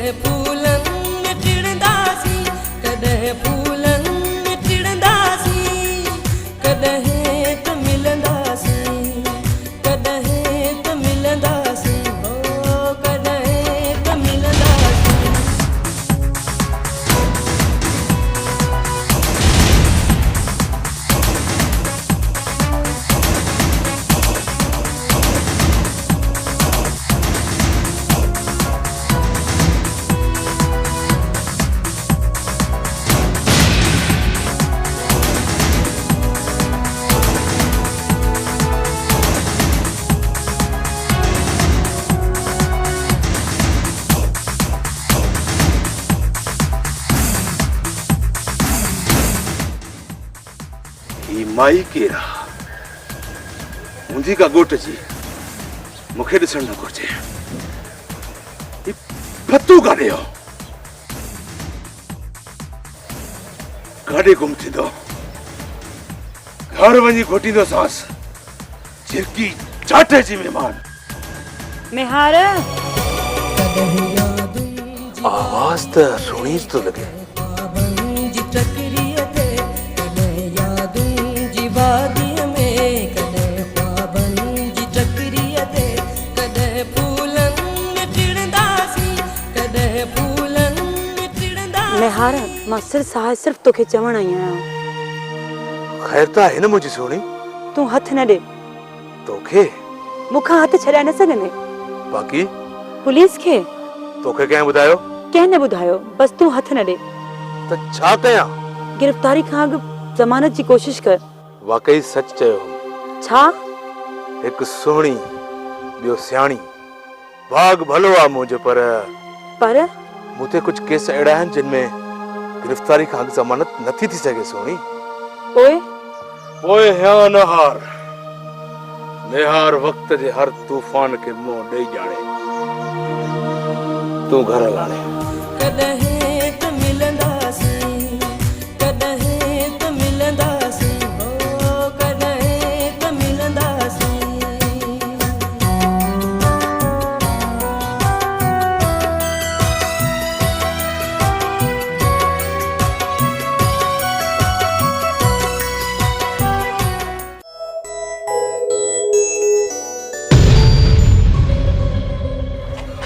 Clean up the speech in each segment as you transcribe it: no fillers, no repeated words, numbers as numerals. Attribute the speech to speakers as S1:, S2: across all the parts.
S1: कॾहिं फूलनि टिड़ंदासीं, कॾहिं फूलनि टिड़ंदासीं, कॾहिं त मिलंदासीं, कॾहिं त मिलंदासीं, हो कॾहिं त मिलंदासीं।
S2: माई केरा मुंहिंजी का गोट जी मूंखे ॾिसण न घुरिजे। फतू काॾे हो, काॾे गुम थींदो, घर वञी घोटींदो सांस, झिरकी चाटे जी महिमान।
S3: मेहार
S2: आवाज त सुणी तो लगे।
S3: मेहार मां सिर्फ तोखे चवण आई आहियां।
S2: खैर त आहे न मुंहिंजी सोणी।
S3: तूं हथ न ॾे।
S2: तोखे
S3: मूंखां हथ छॾाए न सघंदे।
S2: बाक़ी
S3: पुलिस खे
S2: तोखे कंहिं ॿुधायो?
S3: कंहिं न ॿुधायो, बस तूं हथ न ॾे।
S2: त छा कयां?
S3: गिरफ्तारी खां अॻु ज़मानत जी कोशिश कर।
S2: वाकई सच चयो।
S3: छा?
S2: हिकु सुहिणी ॿियो सियाणी, भाग भलो आहे मुंहिंजो, पर मूंते कुछ केस अहिड़ा आहिनि जिन में गिरफ्तारी खां अॻु ज़मानत नथी थी सघे। सोणी पोइ ह्या न हार, निहार वक्त जे हर तूफान के मुंह ॾेई ॼाणे। तूं घर लाणे।
S1: कॾहिं त मिलंदासीं, कॾहिं त मिलंदासीं, हो कॾहिं त मिलंदासीं।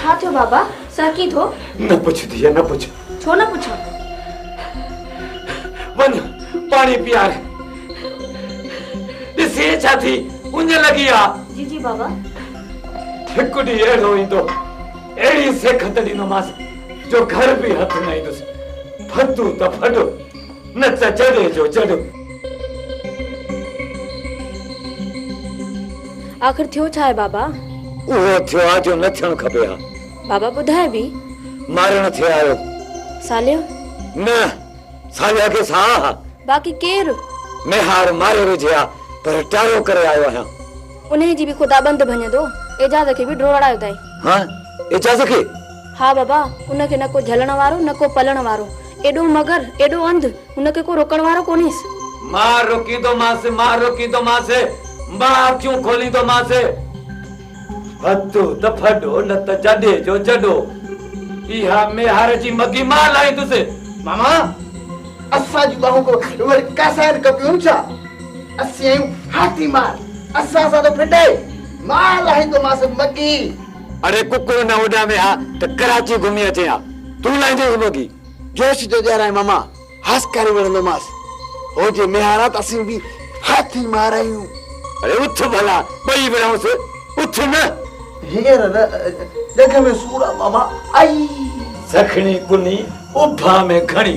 S4: हाँ तो बाबा साकी थो
S5: न पुछ दिया, न पुछ।
S4: छो न पुछो?
S5: वन पानी पियार। ॾिसे छा थी उंज लगी आ।
S4: जी जी बाबा।
S5: हिकु ॾींहुं अहिड़ो ईंदो, अहिड़ी सेखत ॾींदोमांस जो घर बि हथ न ईंदुसि। फतू त फॾो, न त जॾे जो जॾो।
S4: आखिर थियो छा आहे बाबा?
S5: उहो थियो आहे जो न थियणु खपे हा।
S4: बाबा ॿुधाए बि।
S5: मारण थियो आयो।
S4: सालियो?
S5: न, सालिया खे साह।
S4: बाक़ी केरु?
S5: मेहार मारे विझे आ, पर टारो करे आयो आहियां।
S4: उन्हें जी भी खुदाबंद भञंदो, एजाज खे भी ड्रोड़ायो ताईं।
S5: हाँ, एजाज खे?
S4: हाँ बाबा, उनखे न को झलण वारो न को पलण वारो, एडो मगर एडो अंध, उनखे को रोकण वारो कोन्हेस।
S5: मां रोकींदो मांस, मां रोकींदो मांस, मां अखियूं खोलींदो मांस। फतू त फडो, न त जडे जो जडो। इहा मेहार जी मगी मां लाईंदुसि।
S6: मामा असां जी बाहू को वरी कसार कपियूं छा? असीं आहियूं हाथी मार, असां सां तो फिटे। मां लाहींदो मांस मगी।
S5: अरे कुकुर न उड़ा में हा त कराची घुमी अचे हा। तू लाईंदे मगी।
S6: जोश जो ॼाराए मामा, हस करे वणंदो मांस। हो जे मेहारा त असीं भी हाथी मार आहियूं।
S5: अरे उठ भला, ॿई विढ़ाउस, उठ न।
S6: हींअर न जॻह में सूर आहे मामा। आई
S5: सखणी कुनी उभा में घणी,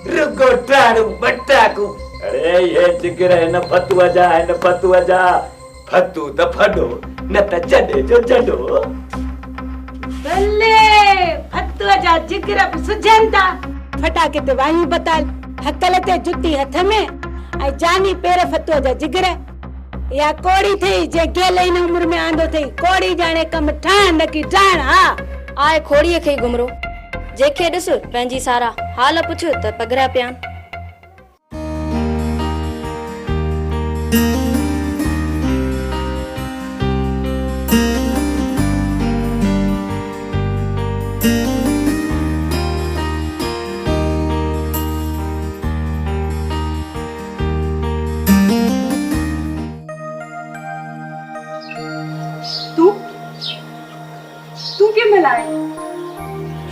S5: रुगो टाड़ू बटाकू। अरे ये जिगर है न फतुआ जा, है न फतुआ जा। फतू त फडो, न त जडे जो जडो।
S3: बल्ले फतुआ जा जिगर सुझन था। फटाके ते वायु बताल, हकल ते जुती हथ में, ऐं जानी पेर फतुआ जा जिगर। या कोड़ी थई जे गेले इन उम्र में आंदो थई, कोड़ी जाने कम ठाण न की जान। हा
S4: आए खोड़ीअ खे घुमरो, जेके ॾिस पंहिंजी सारा हाल पुछ त पगरा पियान।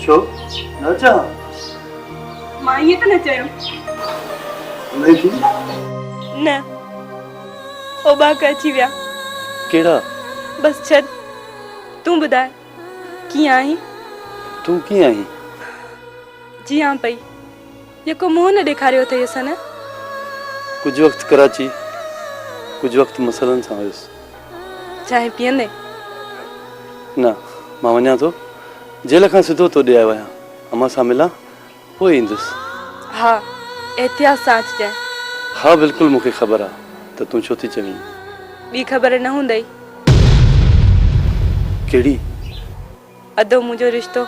S2: छो न अचां?
S7: मां ईअं त न चयो
S2: नहीं थी
S7: न ओ बाक अची विया
S8: केड़ा?
S7: बस छॾ तूं ॿुधाए कीअं आहीं?
S8: तू कीअं आहीं?
S7: जीअं पई जेको मुंहुं न ॾेखारियो अथई असां न।
S8: कुछ वक्त कराची, कुछ वक्त मसलन सां हुयुसि।
S7: चांहि पीअंदे?
S8: न, मां वञा थो, जेल खां सिधो तो ॾे आयो आहियां। अम्मा सां मिलां पोइ ईंदुसि।
S7: हा, एहतियात सां अचिजांइ।
S8: हा बिल्कुलु, मूंखे ख़बर आहे त तूं छो थी चवीं।
S7: ॿी ख़बर न हूंदई।
S8: कहिड़ी?
S7: अधो मुंहिंजो रिश्तो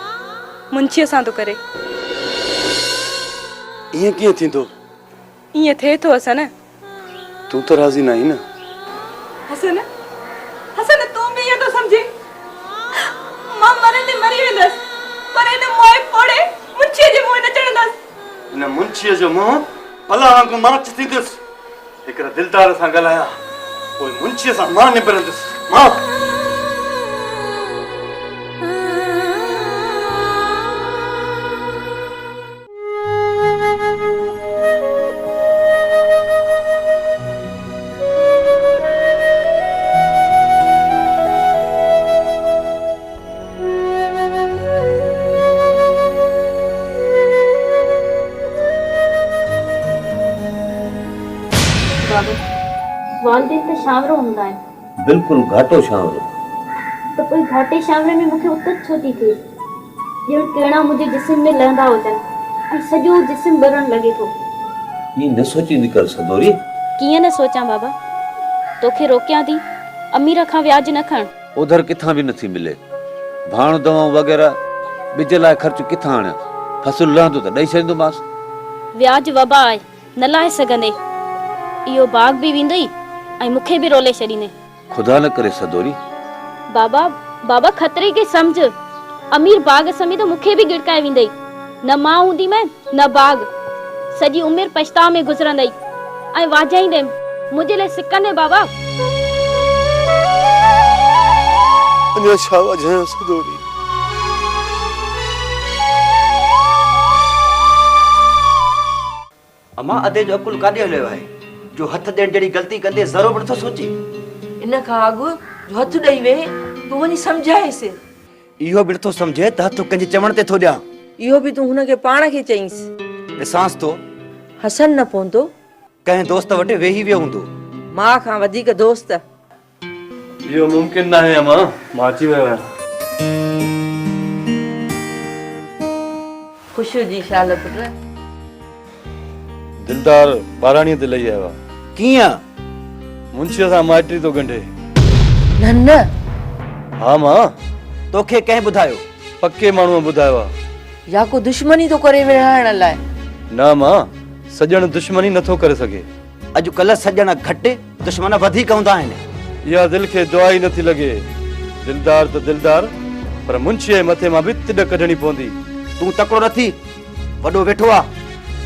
S7: मुंशीअ सां थो करे।
S8: ईअं कीअं थींदो?
S7: ईअं थिए थो हसन।
S8: तूं त राज़ी न आहीं न?
S7: हसन हसन तूं बि इहो थो सम्झी? मां मरंदे मरी वेंदसि पर हिन मोए फोड़े मुंशीअ जे मुंहुं न चढ़ंदसि।
S8: हिन मुंशीअ जो मुंहुं भला वांगुरु मार्च थींदुसि। हिकिड़े दिलदार सां ॻाल्हायां, पोइ मुंशीअ सां मां निबरंदुसि। मां
S4: वालदेन त शावरो हूंदा आहिनि।
S9: बिल्कुलु घाटो शावरो।
S4: त पोइ घाटे शावरे में मूंखे उत छो थी थिए? ॼण कहिड़ा मुंहिंजे जिस्म में लहंदा हुजनि ऐं सॼो जिस्म ॿरण लॻे थो।
S9: ईअं न सोचींदी कर सदोरी।
S4: कीअं न सोचां बाबा? तोखे रोकियां थी अमीर खां व्याज न खण।
S9: उधर किथां बि नथी मिले। भाण दवाऊं वग़ैरह ॿिज लाइ ख़र्च किथां आणियां? फसल लहंदो त ॾेई छॾींदोमांसि।
S4: व्याज वबा आहे, न लाहे सघंदे। इहो बाग बि वेंदई ऐं मूंखे बि रोले छॾींदे।
S9: खुदा न करे सदोरी।
S4: बाबा बाबा खतरे खे सम्झ। अमीर बाग समेत मूंखे बि गिड़काए वेंदई। न मां हूंदी मैं न बाग। सॼी उमिरि पछताव में गुज़रंदई ऐं वाजाईंदे मुंहिंजे लाइ सिकंदे बाबा।
S8: अञा छा वजायां सदोरी?
S10: अम्मा अदे जो अकुल काॾे हलियो आहे जो हथ ॾियण जहिड़ी ग़लती कंदे ज़रो बि नथो सोचे।
S1: इन खां अॻु जो हथु ॾेई वे तूं वञी सम्झाइसि।
S10: इहो बि नथो सम्झे त हथु कंहिंजे चवण ते थो ॾियां।
S1: इहो बि तूं हुनखे पाण खे चईंसि।
S10: ॾिसांसि थो
S1: हसन न पवंदो।
S10: कंहिं दोस्त वटि वेही वियो हूंदो।
S1: मां खां वधीक दोस्त।
S8: इहो मुमकिन न आहे अम्मा, मां अची वियो आहियां।
S1: ख़ुशी जी शाल पुट।
S8: दिलदार ॿाराणीअ ते लही आयो आहे।
S10: कीअं?
S8: मुंशीअ सां माइटी थो ॻंढे।
S1: न न
S8: हा मां,
S10: तोखे कंहिं ॿुधायो?
S8: पके माण्हूअ ॿुधायो आहे।
S1: या को दुश्मनी तो करे विढ़ाइण लाइ?
S8: न मां, सॼण दुश्मनी नथो करे सघे।
S10: अॼुकल्ह सॼण घटि दुश्मन वधीक हूंदा आहिनि।
S8: इहा दिलि खे दुआ ई नथी लॻे। दिलदार त दिलदार, पर मुंशीअ जे मथे मां बि तिॾ कढणी पवंदी।
S10: तूं तकिड़ो नथी, वॾो वेठो आहे,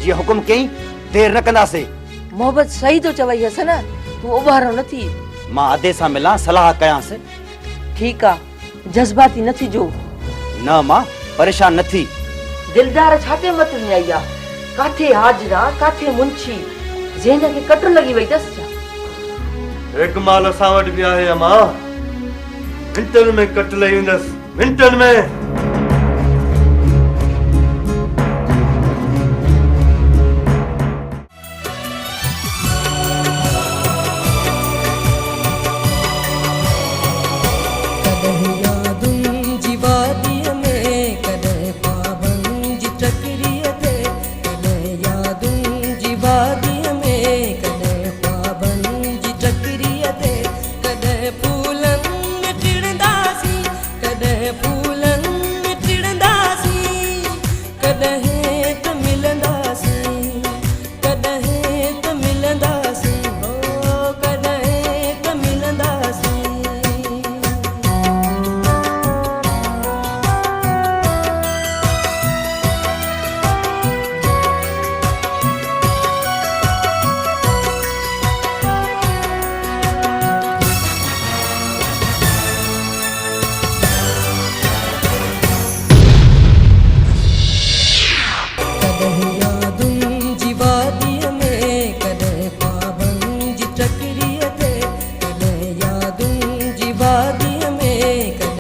S10: जीअं हुकुम कयईं देर न कंदासीं।
S1: मोहब्बत सही तो चवई हसन, तू उभारो नथी।
S10: मां अदे सां मिलां, सलाह कयांसि।
S1: ठीक आ, जज्बाती नथी जो।
S10: न मां परेशान नथी।
S1: दिलदार छाते मत में आई आ? काथे हाजरा काथे मुंशी, ज़हन खे कट लगी वई दस।
S8: हिकु माल असां वटि बि आहे अम्मा, मिंटनि में कट लही वेंदसि, मिंटनि में।